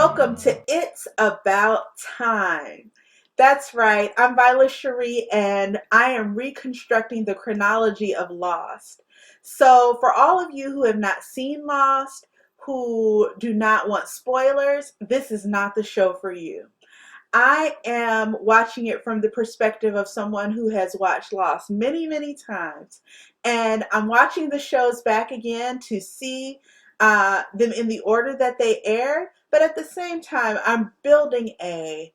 welcome to It's About Time. That's right, I'm Vila-Sheree and I am reconstructing the chronology of Lost. So, for all of you who have not seen Lost, who do not want spoilers, this is not the show for you. I am watching it from the perspective of someone who has watched Lost many, many times. And I'm watching the shows back again to see them in the order that they aired. But at the same time, I'm building a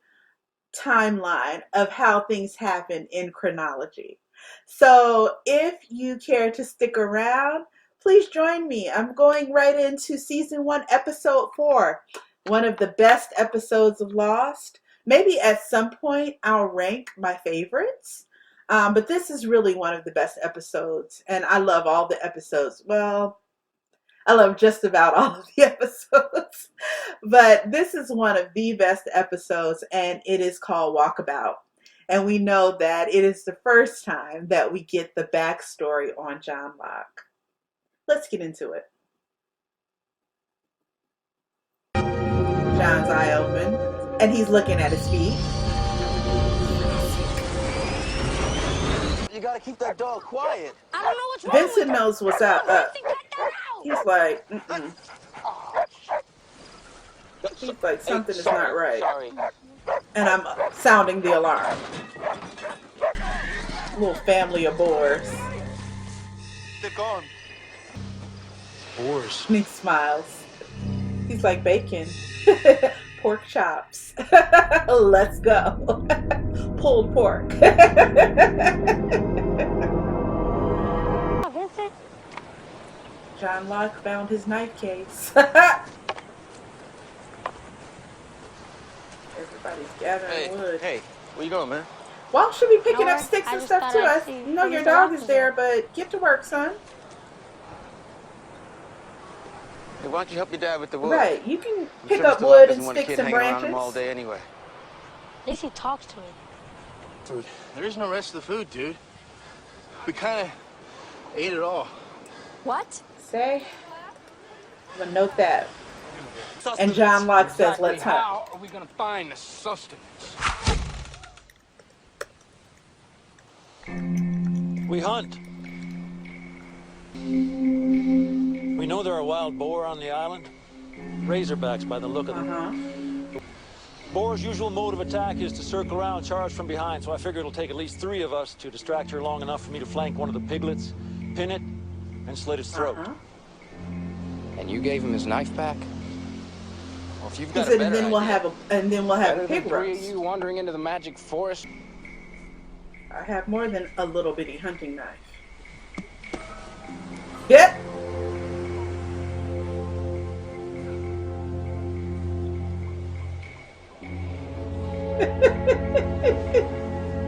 timeline of how things happen in chronology. So if you care to stick around, please join me. I'm going right into season 1, episode 4, one of the best episodes of Lost. Maybe at some point I'll rank my favorites. But this is really one of the best episodes, and I love all the episodes. Well, I love just about all of the episodes, but this is one of the best episodes, and it is called Walkabout. And we know that it is the first time that we get the backstory on John Locke. Let's get into it. John's eye open, and he's looking at his feet. You gotta keep that dog quiet. I don't know what's wrong Vincent with knows what's up. He's like, He's like, something is not right. Sorry. And I'm sounding the alarm. Little family of boars. They're gone. Boars. And he smiles. He's like, bacon. Pork chops. Let's go. Pulled pork. Vincent? John Locke found his knife case. Everybody's gathering wood. Hey, where you going, man? Well, should be picking Nowhere. up sticks I and just stuff thought too. I'd I see know your who's dog around is there, today. but get to work, son. Hey, why don't you help your dad with the wood? Right, you can I'm pick sure up Mr. Locke wood doesn't and want a sticks kid and hanging around him all branches. day anyway. At least he talks to me. Food. There is no rest of the food, dude. We kind of ate it all. What? Say, I'm gonna note that. And John Locke says, let's hunt. How are we going to find the sustenance? We hunt. We know there are wild boar on the island. Razorbacks by the look of them. Boar's usual mode of attack is to circle around and charge from behind, so I figure it'll take at least 3 of us to distract her long enough for me to flank one of the piglets, pin it, and slit its throat. And you gave him his knife back? Well, if you've He got said, a and better then we'll idea. have a pig Three of roast. you wandering into the magic forest. I have more than a little bitty hunting knife. Yep.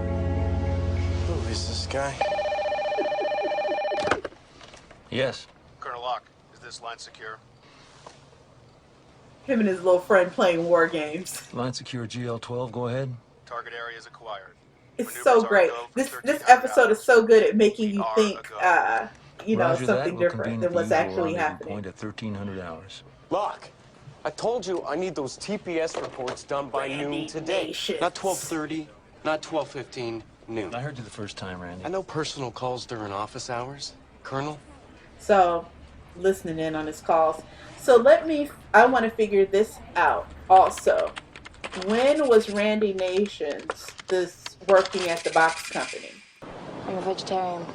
Who is this guy? Yes. Colonel Locke, is this line secure? Him and his little friend playing war games. Line secure GL12, go ahead. Target area is acquired. It's Maneuvers so are great. go for This 1300 episode is so good at making We you are think, a you know, Roger that. something We'll different convene than at what's the usual actually rendezvous happening. point at 1300 hours. Locke, I told you I need those TPS reports done by noon today. Nations. Not 12:30, not 12:15, noon. I heard you the first time, Randy. I know personal calls during office hours, Colonel. So, listening in on his calls. So I want to figure this out also. When was Randy Nations working at the box company? I'm a vegetarian.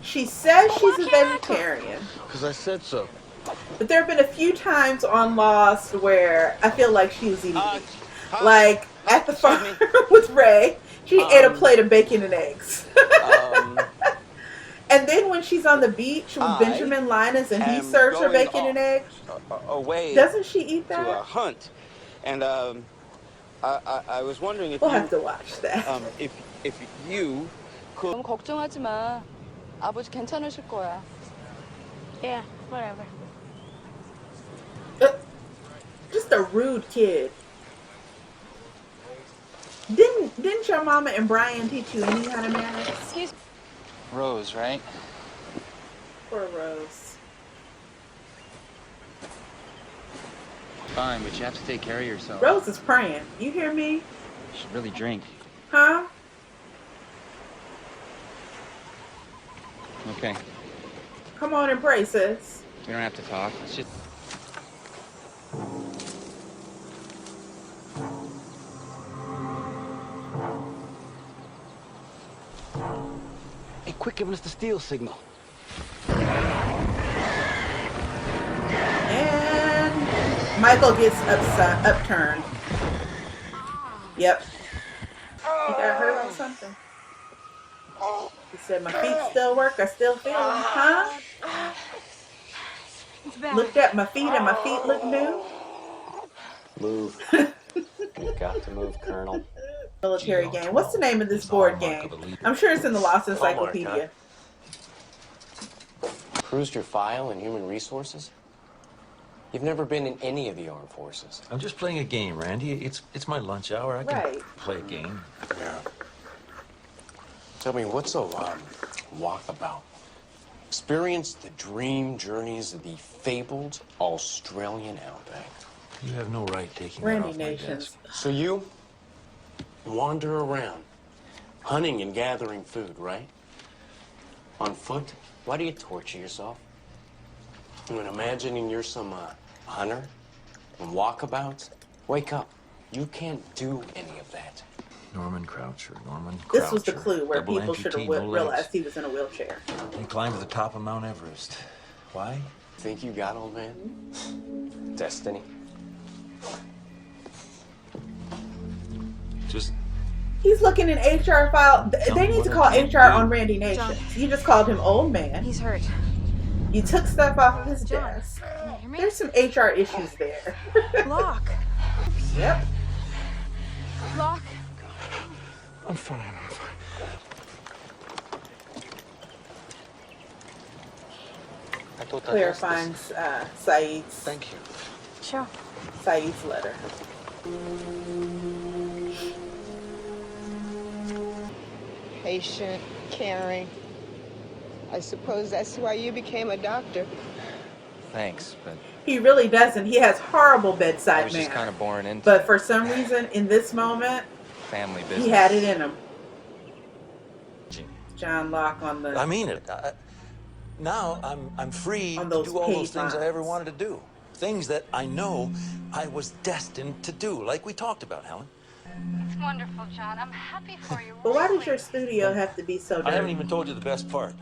She says she's a vegetarian, Because I said so. but there have been a few times on Lost where I feel like she was eating meat. Like at the farm with Ray, she ate a plate of bacon and eggs. And then when she's on the beach with Benjamin Linus and he serves her bacon and eggs, Away doesn't she eat to a that? hunt. And I was wondering if We'll you, have to watch that. if you could. 너무 걱정하지 마. 아버지 괜찮으실 거야. Yeah, whatever. Just a rude kid. Didn't your mama and Brian teach you any kind of manners? Excuse me. Rose, right? Poor Rose. fine, but you have to take care of yourself. Rose is praying. You hear me? You should really drink. Huh? Okay. Come on and pray, sis. We don't have to talk. Let's just... Hey, quit giving us the steal signal. And Michael gets upturned. Yep. He got hurt on something. He said, my feet still work. I still feel them. Huh? Looked at my feet and my feet look new. Move. You've got to move, Colonel. Military game. What's the name of this board game? I'm sure it's in the Lost Encyclopedia. Cruised your file in human resources? You've never been in any of the armed forces. I'm just playing a game, Randy. It's my lunch hour. I can Right. play a game. Yeah. Tell me, what's a walkabout? Experience the dream journeys of the fabled Australian outback. You have no right taking Randy that off my Nations. desk. So you wander around, hunting and gathering food, right? On foot? Why do you torture yourself? When imagining you're some hunter and walkabouts? Wake up. You can't do any of that. Norman Croucher. This was the clue where Double people should have amputee, no legs. realized he was in a wheelchair. He climbed to the top of Mount Everest. Why? Think you got, old man? Destiny. Just He's looking in HR file. They need to call HR on Randy Nations. John. You just called him old man. He's hurt. You took stuff off of his John, desk. can you hear me? There's some HR issues there. Locke. Yep. Locke. I'm fine. I thought that Claire was this. finds Saeed's Thank you. Sure. Saeed's letter. Patient, caring. I suppose that's why you became a doctor. Thanks, but He really doesn't. He has horrible I bedside was just kind manner. of born into But for some reason, in this moment, family business. he had it in him. John Locke on the... I mean it. Now I'm free On to those do all those paid things I ever lines. wanted to do. Things that I know I was destined to do, like we talked about, Helen. It's wonderful, John. I'm happy for you. But why does really. your studio have to be so dirty? I haven't even told you the best part.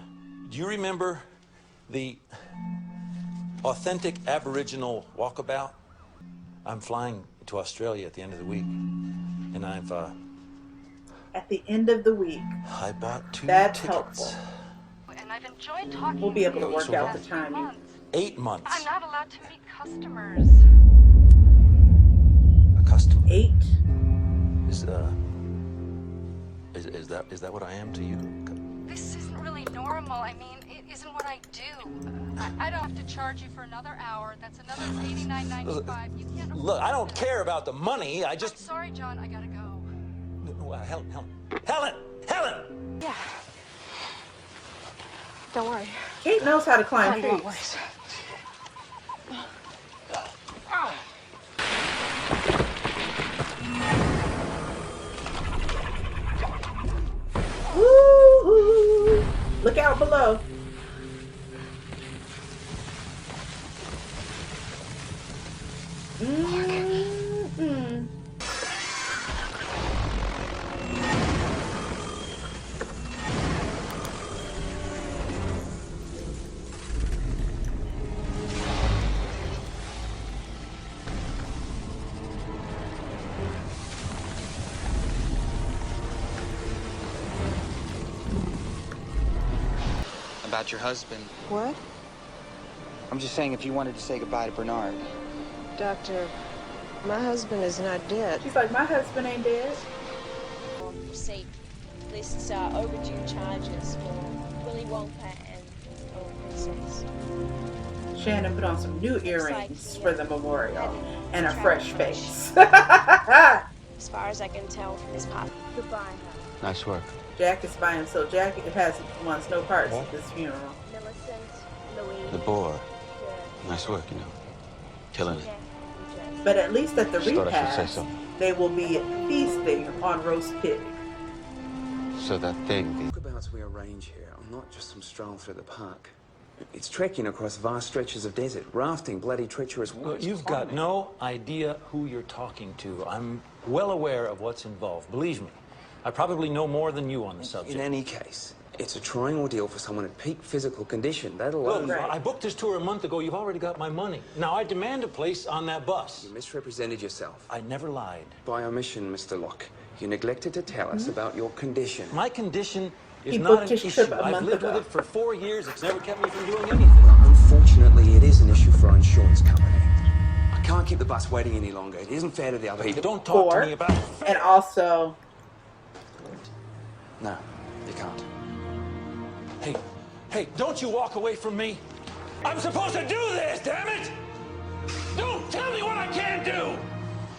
Do you remember the authentic Aboriginal walkabout? I'm flying to Australia at the end of the week, and At the end of the week. I bought 2 That's tickets. helpful. And I've enjoyed talking We'll be able to you work the out the past timing. months. 8 months. I'm not allowed to meet customers. A customer. 8? Is that what I am to you? This isn't really normal. I mean, it isn't what I do. I don't have to charge you for another hour. That's another $89.95. You can't. Look, I don't care about the money. I I'm just. sorry, John. I gotta go. Helen! Yeah. Don't worry. Kate knows how to climb I'm doing trees. worse. Woo-hoo. Look out below. Mm-mm. About your husband. What? I'm just saying if you wanted to say goodbye to Bernard. Doctor, my husband is not dead. She's like, my husband ain't dead. Receipt lists overdue charges for Willy Wonka and Little Princess. Shannon put on some new earrings for the memorial and a fresh face. As far as I can tell from his pop. Goodbye. Nice work. Jack is by himself. Jack wants no parts at this funeral. Millicent, Louise. The boar. Nice work, you know. Killing it. Jack, but at least at the Just thought I should say repast, so. they will be feasting on roast pig. So that thing, Walkabouts we arrange here are not just some stroll through the park. It's trekking across vast stretches of desert, rafting, bloody treacherous waters. You've got no idea who you're talking to. I'm well aware of what's involved. Believe me, I probably know more than you on the subject. In any case, it's a trying ordeal for someone at peak physical condition. That alone... Look, I booked this tour a month ago. You've already got my money. Now, I demand a place on that bus. You misrepresented yourself. I never lied. By omission, Mr. Locke. You neglected to tell us about your condition. My condition is He not booked an his issue. trip a I've month lived ago. with it for 4 years. It's never kept me from doing anything. Well, unfortunately, it is an issue for our insurance company. I can't keep the bus waiting any longer. It isn't fair to the other people. Don't talk to me about it. And also, No, you can't. Hey, don't you walk away from me. I'm supposed to do this, damn it! Don't tell me what I can't do!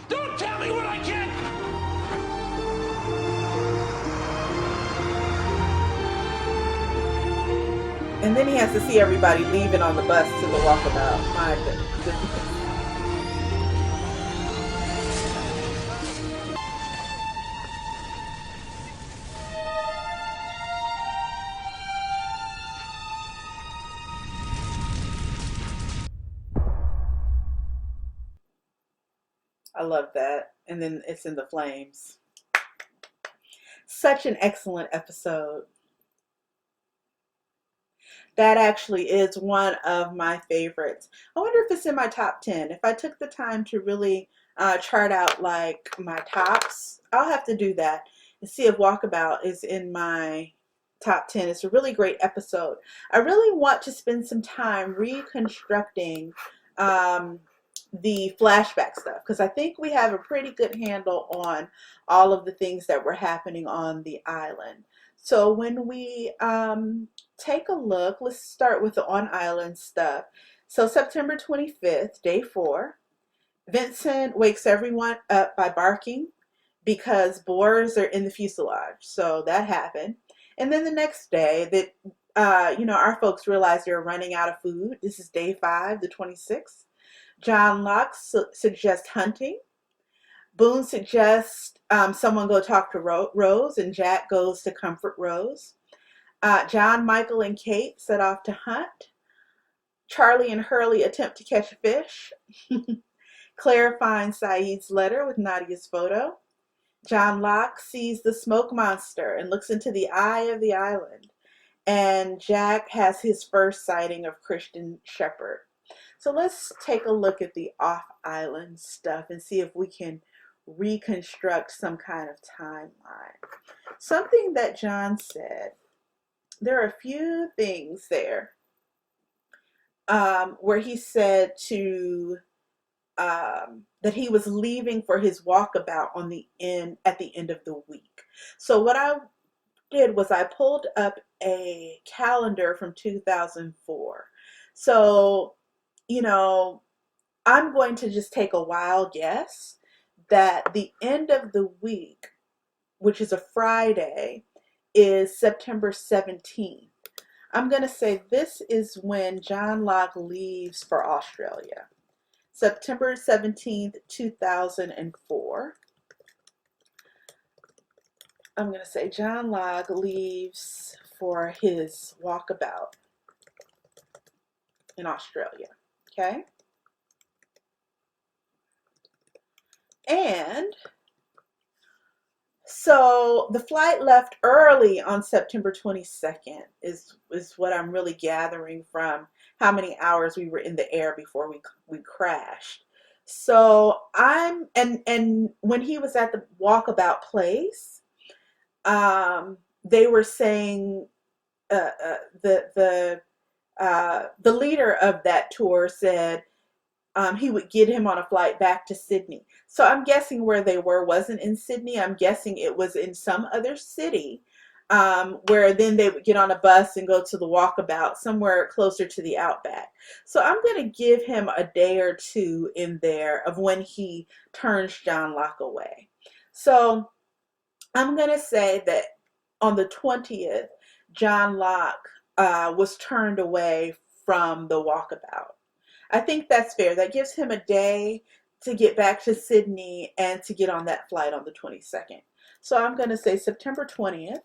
Don't tell me what I can't... and then he has to see everybody leaving on the bus to the walkabout. My goodness. I love that. And then it's in the flames. Such an excellent episode. That actually is one of my favorites. I wonder if it's in my top 10. If I took the time to really chart out like my tops, I'll have to do that and see if Walkabout is in my top 10. It's a really great episode. I really want to spend some time reconstructing the flashback stuff, because I think we have a pretty good handle on all of the things that were happening on the island. So when we take a look, let's start with the on-island stuff. So September 25th, day 4, Vincent wakes everyone up by barking because boars are in the fuselage. So that happened. And then the next day, that our folks realize they're running out of food. This is day 5, the 26th. John Locke suggests hunting. Boone suggests someone go talk to Rose, and Jack goes to comfort Rose. John, Michael, and Kate set off to hunt. Charlie and Hurley attempt to catch a fish. Claire finds Saeed's letter with Nadia's photo. John Locke sees the smoke monster and looks into the eye of the island. And Jack has his first sighting of Christian Shepherd. So let's take a look at the off-island stuff and see if we can reconstruct some kind of timeline. Something that John said, there are a few things there where he said that he was leaving for his walkabout at the end of the week. So what I did was I pulled up a calendar from 2004. So, I'm going to just take a wild guess that the end of the week, which is a Friday, is September 17th. I'm going to say this is when John Locke leaves for Australia. September 17th, 2004. I'm going to say John Locke leaves for his walkabout in Australia. Okay? And so the flight left early on September 22nd is what I'm really gathering from how many hours we were in the air before we crashed. So and when he was at the walkabout place, they were saying the leader of that tour said he would get him on a flight back to Sydney. So I'm guessing where they were wasn't in Sydney. I'm guessing it was in some other city where then they would get on a bus and go to the walkabout somewhere closer to the outback. So I'm going to give him a day or two in there of when he turns John Locke away. So I'm going to say that on the 20th, John Locke was turned away from the walkabout. I think that's fair. That gives him a day to get back to Sydney and to get on that flight on the 22nd. So I'm going to say September 20th.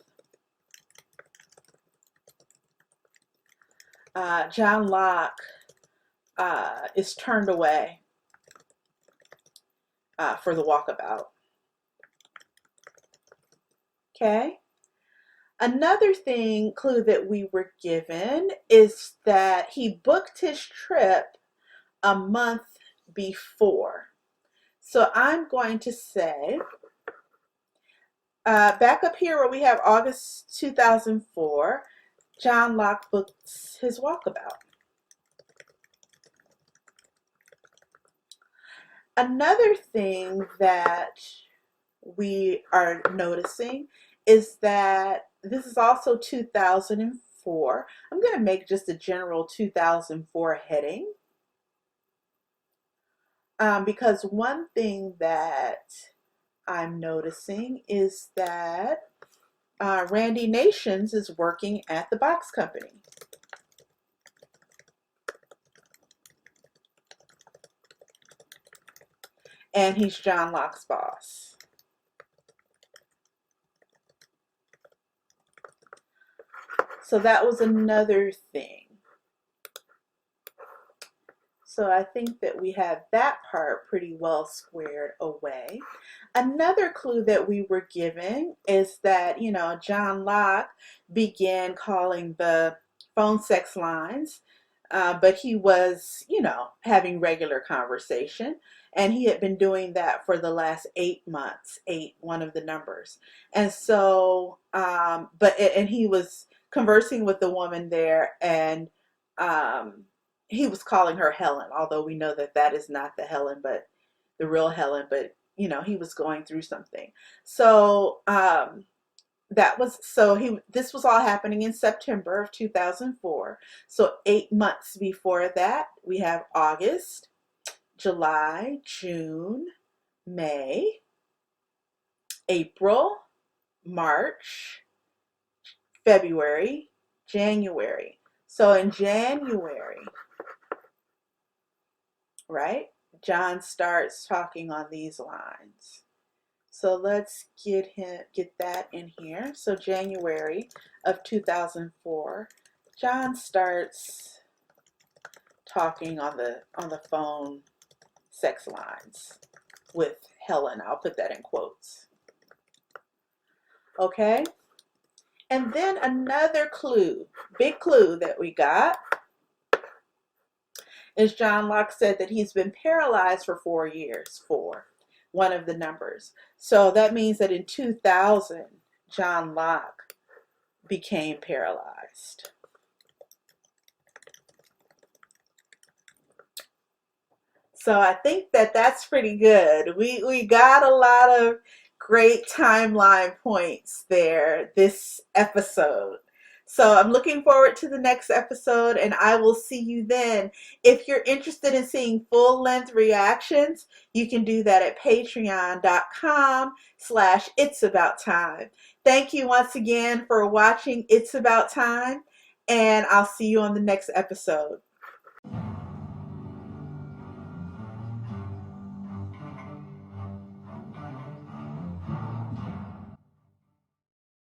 John Locke is turned away for the walkabout. Okay. Another clue that we were given is that he booked his trip a month before. So I'm going to say, back up here where we have August 2004, John Locke booked his walkabout. Another thing that we are noticing is that this is also 2004. I'm going to make just a general 2004 heading. Because one thing that I'm noticing is that Randy Nations is working at the box company. And he's John Locke's boss. So that was another thing. So I think that we have that part pretty well squared away. Another clue that we were given is that, you know, John Locke began calling the phone sex lines, but he was, you know, having regular conversation. And he had been doing that for the last 8 months, 8, one of the numbers. And so, and he was conversing with the woman there, and he was calling her Helen, although we know that that is not the Helen, but the real Helen, but you know, he was going through something. So this was all happening in September of 2004. So 8 months before that, we have August, July, June, May, April, March, February, January. So in January, right, John starts talking on these lines. So let's get that in here. So January of 2004, John starts talking on the phone sex lines with Helen. I'll put that in quotes. Okay. And then another clue, big clue that we got, is John Locke said that he's been paralyzed for 4 years, one of the numbers. So that means that in 2000, John Locke became paralyzed. So I think that that's pretty good. We got a lot of great timeline points there this episode. So I'm looking forward to the next episode, and I will see you then. If you're interested in seeing full-length reactions, you can do that at patreon.com/itsabouttime. Thank you once again for watching It's About Time, and I'll see you on the next episode.